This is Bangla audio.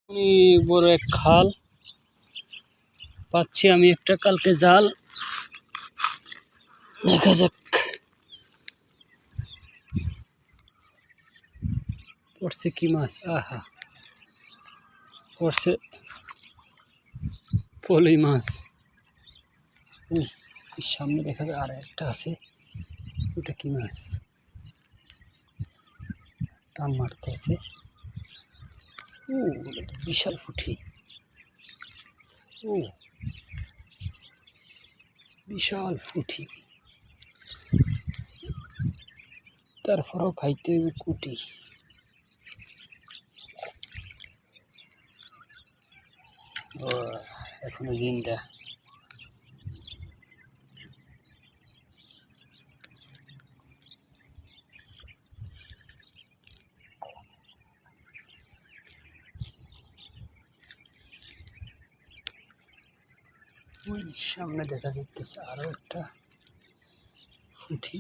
অনেক বড় এক খাল পাচ্ছি আমি একটা কালকে জাল। দেখা যাক পড়ছে কি মাছ। আহা, পড়ছে পলি মাছ। সামনে দেখা যায় আর একটা আছে, ওটা কি মাছ? টান মারতেছে। বিশাল পুঁটি। বিশাল পুঁটি, তারপরেও খাইতে হইবে কুটি। এখনো জিন্দা। ওই সামনে দেখা যাচ্ছে আরো একটা পুঁটি।